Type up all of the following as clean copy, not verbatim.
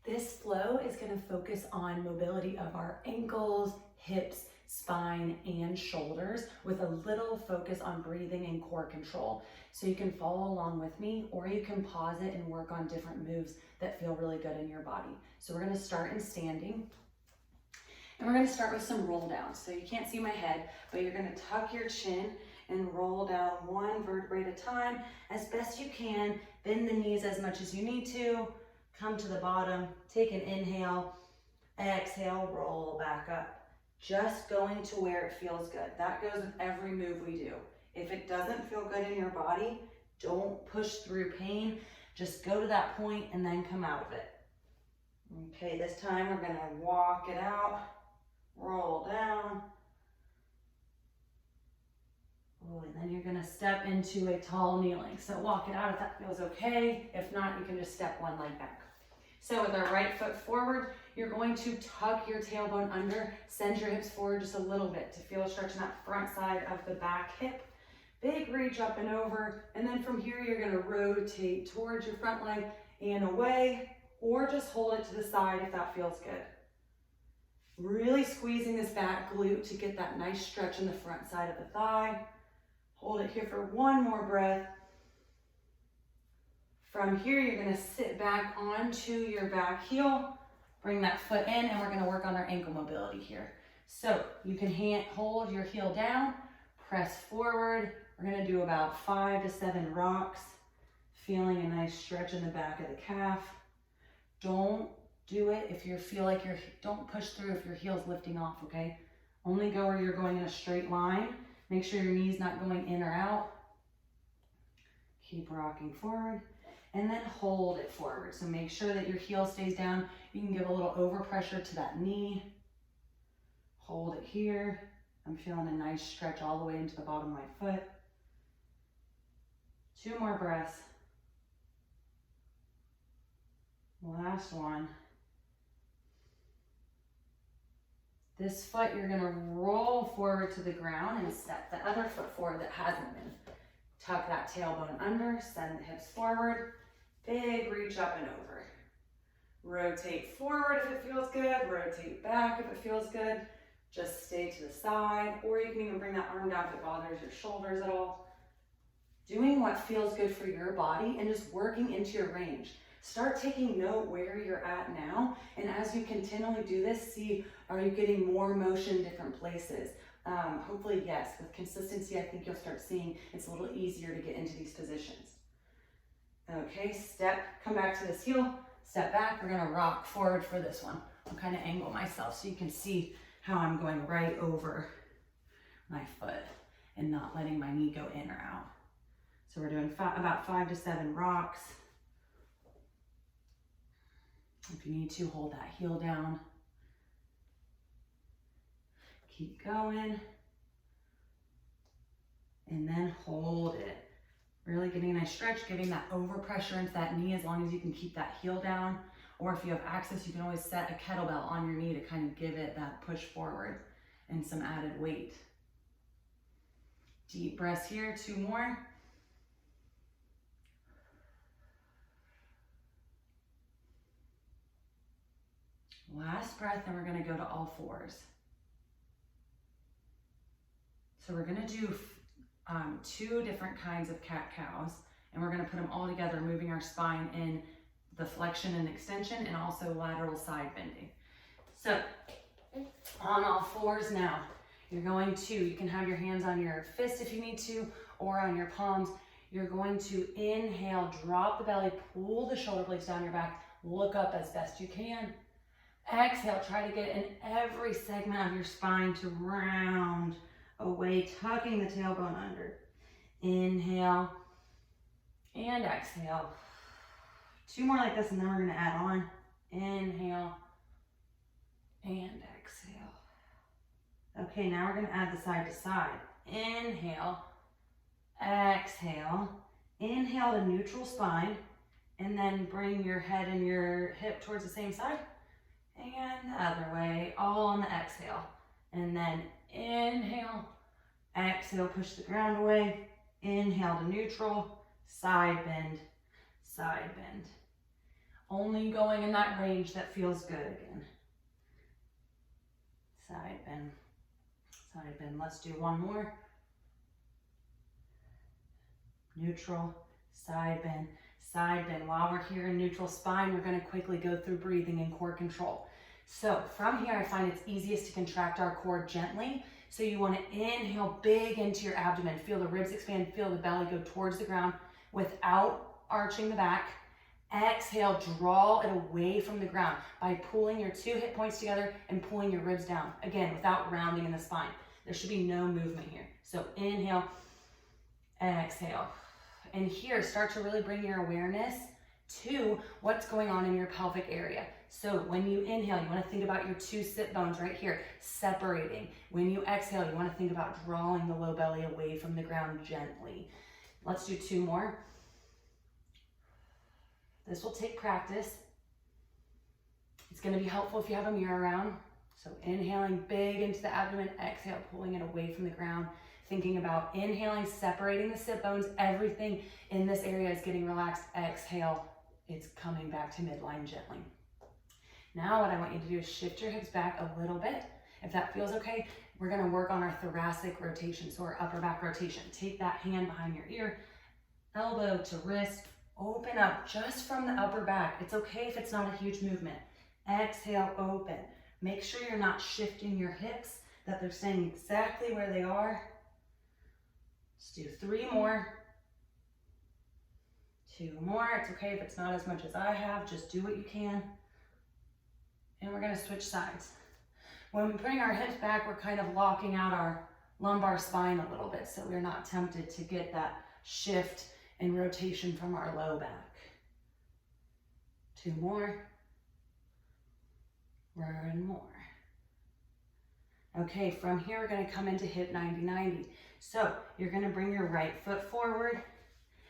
This flow is going to focus on mobility of our ankles, hips, spine, and shoulders with a little focus on breathing and core control. So you can follow along with me, or you can pause it and work on different moves that feel really good in your body. So we're going to start in standing. And we're going to start with some roll downs. So you can't see my head, but you're going to tuck your chin and roll down one vertebrae at a time as best you can. Bend the knees as much as you need to. Come to the bottom, take an inhale, exhale, roll back up. Just going to where it feels good. That goes with every move we do. If it doesn't feel good in your body, don't push through pain. Just go to that point and then come out of it. Okay, this time we're going to walk it out. Roll down. Oh, and then you're going to step into a tall kneeling. So walk it out if that feels okay. If not, you can just step one leg back. So with our right foot forward, you're going to tuck your tailbone under, send your hips forward just a little bit to feel a stretch in that front side of the back hip. Big reach up and over. And then from here, you're going to rotate towards your front leg and away, or just hold it to the side if that feels good. Really squeezing this back glute to get that nice stretch in the front side of the thigh. Hold it here for one more breath. From here, you're going to sit back onto your back heel, bring that foot in, and we're going to work on our ankle mobility here. So you can hold your heel down, press forward. We're going to do about 5 to 7 rocks, feeling a nice stretch in the back of the calf. Don't do it if you feel like don't push through if your heel's lifting off, okay? Only go where you're going in a straight line. Make sure your knee's not going in or out. Keep rocking forward. And then hold it forward. So make sure that your heel stays down. You can give a little overpressure to that knee. Hold it here. I'm feeling a nice stretch all the way into the bottom of my foot. 2 more breaths. Last one. This foot, you're going to roll forward to the ground and step the other foot forward that hasn't been. Tuck that tailbone under, send the hips forward. Big reach up and over. Rotate forward if it feels good. Rotate back if it feels good. Just stay to the side, or you can even bring that arm down if it bothers your shoulders at all. Doing what feels good for your body and just working into your range. Start taking note where you're at now, and as you continually do this, see, are you getting more motion in different places? Hopefully, yes. With consistency, I think you'll start seeing it's a little easier to get into these positions. Okay, come back to this heel, step back. We're gonna rock forward for this one. I'll kind of angle myself so you can see how I'm going right over my foot and not letting my knee go in or out. So we're doing about 5 to 7 rocks. If you need to, hold that heel down. Keep going. And then hold it. Really getting a nice stretch, getting that overpressure into that knee as long as you can keep that heel down. Or if you have access, you can always set a kettlebell on your knee to kind of give it that push forward and some added weight. Deep breaths here, 2 more. Last breath, and we're going to go to all 4s. So we're going to do 2 different kinds of cat-cows, and we're going to put them all together, moving our spine in the flexion and extension, and also lateral side bending. So on all 4s now, you're going to, you can have your hands on your fist if you need to, or on your palms. You're going to inhale, drop the belly, pull the shoulder blades down your back, look up as best you can. Exhale, try to get in every segment of your spine to round away, tucking the tailbone under. Inhale and exhale. 2 more like this, and then we're going to add on. Inhale and exhale. Okay, now we're going to add the side to side. Inhale, exhale. Inhale to neutral spine, and then bring your head and your hip towards the same side. And the other way, all on the exhale. And then inhale, exhale, push the ground away. Inhale to neutral, side bend, side bend. Only going in that range that feels good again. Side bend, side bend. Let's do one more. Neutral, side bend, side bend. While we're here in neutral spine, we're going to quickly go through breathing and core control. So from here, I find it's easiest to contract our core gently. So you want to inhale big into your abdomen. Feel the ribs expand, feel the belly go towards the ground without arching the back. Exhale, draw it away from the ground by pulling your 2 hip points together and pulling your ribs down. Again, without rounding in the spine. There should be no movement here. So inhale, exhale. And here, start to really bring your awareness to what's going on in your pelvic area. So when you inhale, you want to think about your 2 sit bones right here, separating. When you exhale, you want to think about drawing the low belly away from the ground gently. Let's do 2 more. This will take practice. It's going to be helpful if you have a mirror around. So inhaling big into the abdomen, exhale, pulling it away from the ground. Thinking about inhaling, separating the sit bones, everything in this area is getting relaxed. Exhale, it's coming back to midline gently. Now what I want you to do is shift your hips back a little bit. If that feels okay, we're gonna work on our thoracic rotation, so our upper back rotation. Take that hand behind your ear, elbow to wrist, open up just from the upper back. It's okay if it's not a huge movement. Exhale, open. Make sure you're not shifting your hips, that they're staying exactly where they are. Let's do 3 more. 2 more. It's okay if it's not as much as I have. Just do what you can. And we're going to switch sides. When we bring our hips back, we're kind of locking out our lumbar spine a little bit, so we're not tempted to get that shift and rotation from our low back. 2 more. 1 more. Okay, from here, we're going to come into hip 90-90. So you're going to bring your right foot forward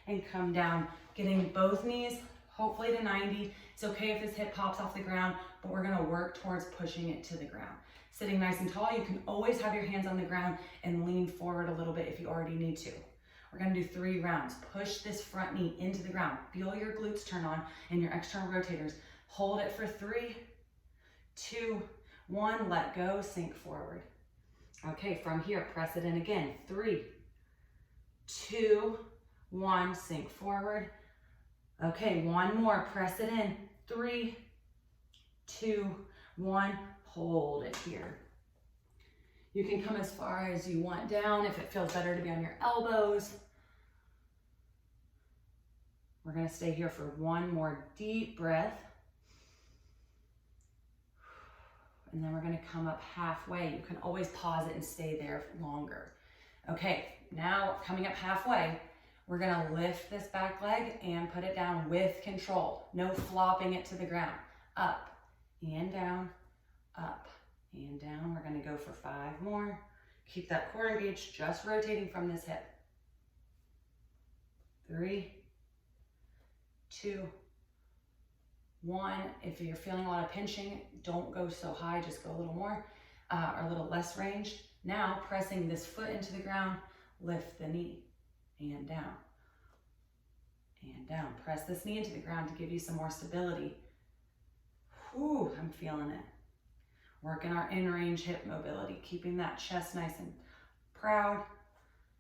and come down, getting both knees hopefully to 90. It's okay if this hip pops off the ground, but we're going to work towards pushing it to the ground. Sitting nice and tall, you can always have your hands on the ground and lean forward a little bit if you already need to. We're going to do 3 rounds. Push this front knee into the ground. Feel your glutes turn on and your external rotators. Hold it for 3, 2, 1. Let go, sink forward. Okay, from here, press it in again. 3, 2, 1, sink forward. Okay, 1 more, press it in. 3, 2, 1, hold it here. You can come as far as you want down if it feels better to be on your elbows. We're gonna stay here for 1 more deep breath. And then we're gonna come up halfway. You can always pause it and stay there longer. Okay, now coming up halfway, we're gonna lift this back leg and put it down with control. No flopping it to the ground. Up and down, up and down. We're gonna go for 5 more. Keep that core engaged, just rotating from this hip. 3, 2, 1. If you're feeling a lot of pinching, don't go so high, just go a little more, or a little less range. Now, pressing this foot into the ground, lift the knee, and down, and down. Press this knee into the ground to give you some more stability. Whew, I'm feeling it. Working our in-range hip mobility, keeping that chest nice and proud.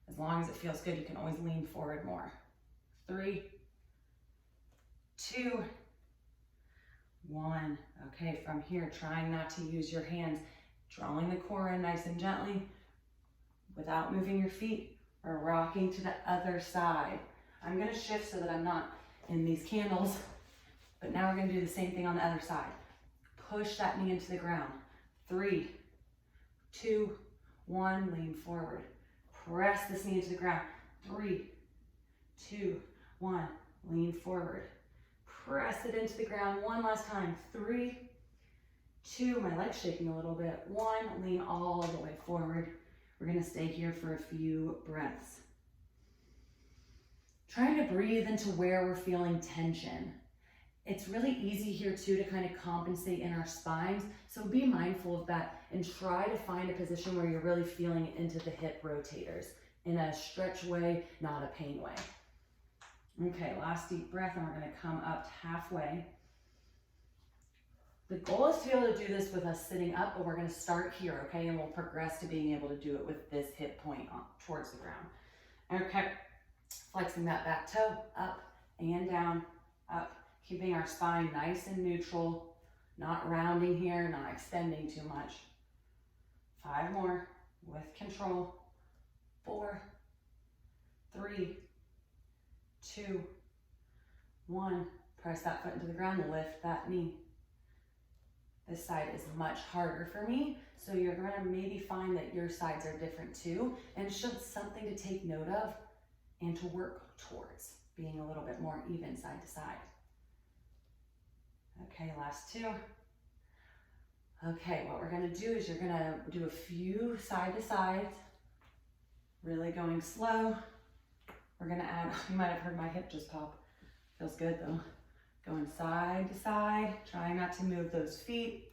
As long as it feels good, you can always lean forward more. 3, 2, 1. Okay, from here, trying not to use your hands, drawing the core in nice and gently without moving your feet. We're rocking to the other side. I'm gonna shift so that I'm not in these candles, but now we're gonna do the same thing on the other side. Push that knee into the ground. 3, 2, 1, lean forward. Press this knee into the ground. 3, 2, 1, lean forward. Press it into the ground 1 last time. 3, 2, my leg's shaking a little bit. 1, lean all the way forward. We're gonna stay here for a few breaths. Trying to breathe into where we're feeling tension. It's really easy here too to kind of compensate in our spines. So be mindful of that and try to find a position where you're really feeling it into the hip rotators in a stretch way, not a pain way. Okay, last deep breath, and we're gonna come up halfway. The goal is to be able to do this with us sitting up, but we're going to start here, okay? And we'll progress to being able to do it with this hip point towards the ground. Okay, flexing that back toe, up and down, up. Keeping our spine nice and neutral, not rounding here, not extending too much. 5 more with control. 4, 3, 2, 1. Press that foot into the ground, lift that knee. This side is much harder for me, so you're gonna maybe find that your sides are different too, and it's just something to take note of and to work towards being a little bit more even side to side. Okay, last 2. Okay, what we're gonna do is you're gonna do a few side to sides, really going slow. We're gonna add, you might have heard my hip just pop. Feels good though. Going side to side, trying not to move those feet.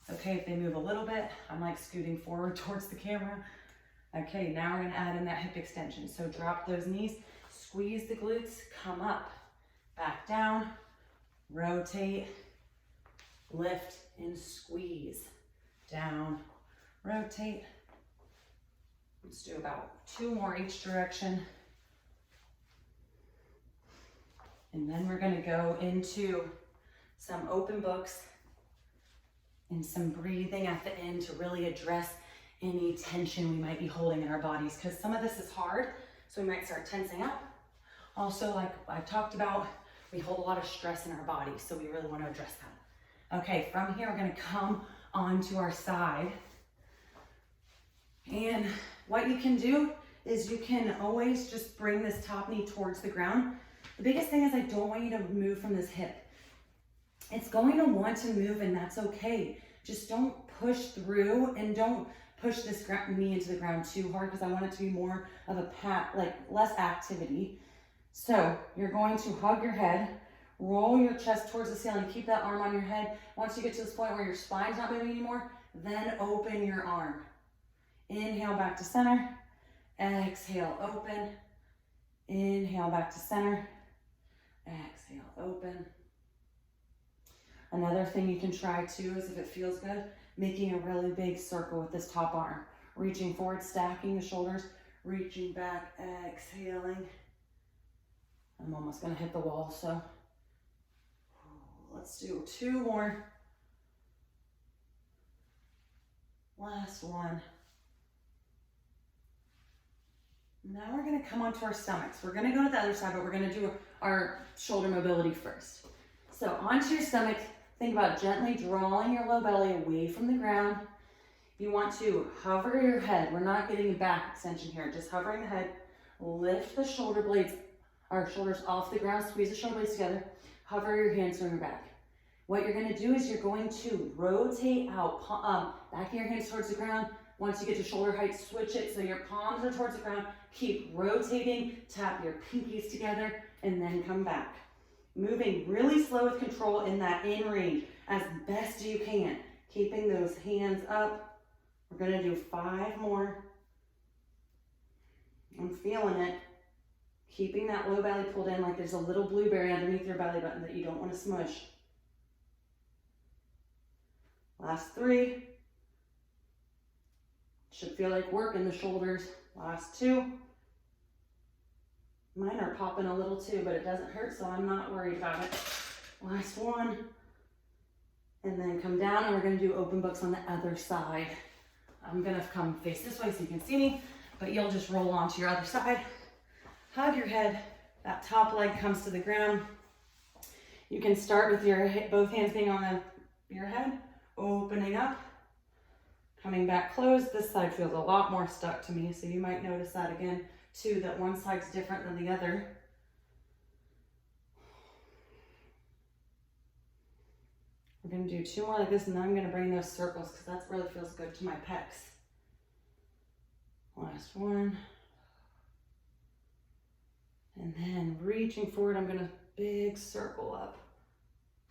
Okay, if they move a little bit, I'm like scooting forward towards the camera. Okay, now we're gonna add in that hip extension. So drop those knees, squeeze the glutes, come up, back down, rotate, lift and squeeze, down, rotate. Let's do about 2 more each direction. And then we're gonna go into some open books and some breathing at the end to really address any tension we might be holding in our bodies, because some of this is hard, so we might start tensing up. Also, like I've talked about, we hold a lot of stress in our bodies, so we really want to address that. Okay, from here we're going to come onto our side. And what you can do is you can always just bring this top knee towards the ground. The biggest thing is I don't want you to move from this hip. It's going to want to move, and that's okay. Just don't push through, and don't push this knee into the ground too hard, because I want it to be more of a pat, like less activity. So you're going to hug your head, roll your chest towards the ceiling, keep that arm on your head. Once you get to this point where your spine's not moving anymore, then open your arm. Inhale back to center, exhale, open. Inhale back to center, exhale, open. Another thing you can try too is, if it feels good, making a really big circle with this top arm. Reaching forward, stacking the shoulders, reaching back, exhaling. I'm almost gonna hit the wall, so let's do 2 more. Last one. Now we're gonna come onto our stomachs. We're gonna go to the other side, but we're gonna do our shoulder mobility first. So onto your stomach, think about gently drawing your low belly away from the ground. You want to hover your head. We're not getting a back extension here, just hovering the head. Lift the shoulder blades, our shoulders off the ground, squeeze the shoulder blades together. Hover your hands from your back. What you're gonna do is you're going to rotate out, back of your hands towards the ground. Once you get to shoulder height, switch it so your palms are towards the ground. Keep rotating, tap your pinkies together, and then come back. Moving really slow with control in that in range as best you can. Keeping those hands up. We're gonna do 5 more. I'm feeling it. Keeping that low belly pulled in like there's a little blueberry underneath your belly button that you don't want to smush. Last 3. Should feel like work in the shoulders. Last 2. Mine are popping a little too, but it doesn't hurt, so I'm not worried about it. Last 1. And then come down, and we're gonna do open books on the other side. I'm gonna come face this way so you can see me, but you'll just roll onto your other side. Hug your head, that top leg comes to the ground. You can start with your both hands being on your head, opening up, coming back closed. This side feels a lot more stuck to me, so you might notice that again too, that one side's different than the other. We're gonna do 2 more like this, and then I'm gonna bring those circles because that really feels good to my pecs. Last 1. And then reaching forward, I'm gonna big circle up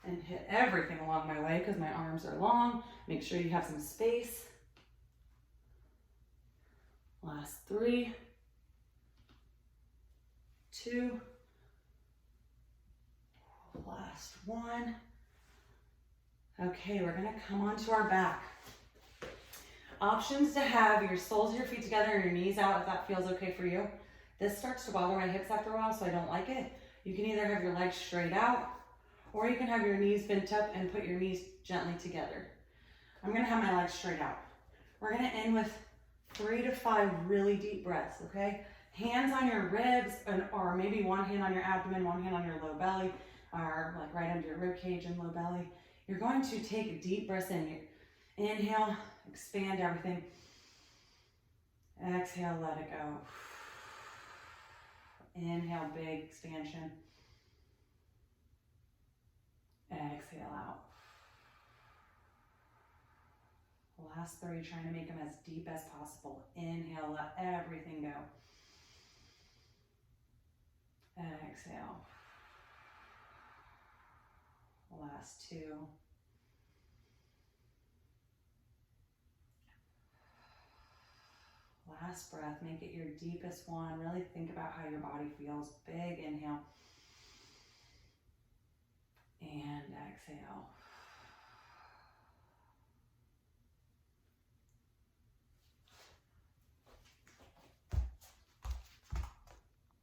and hit everything along my way because my arms are long. Make sure you have some space. Last 3, 2, last 1. Okay, we're gonna come onto our back. Options to have your soles of your feet together and your knees out if that feels okay for you. This starts to bother my hips after a while, so I don't like it. You can either have your legs straight out, or you can have your knees bent up and put your knees gently together. I'm gonna have my legs straight out. We're gonna end with 3 to 5 really deep breaths, okay? Hands on your ribs, or maybe one hand on your abdomen, one hand on your low belly, or like right under your rib cage and low belly. You're going to take deep breaths in. Inhale, expand everything. Exhale, let it go. Inhale, big expansion. Exhale out. Last 3, trying to make them as deep as possible. Inhale, let everything go. Exhale. Last 2. Last breath, make it your deepest one. Really think about how your body feels. Big inhale. And exhale.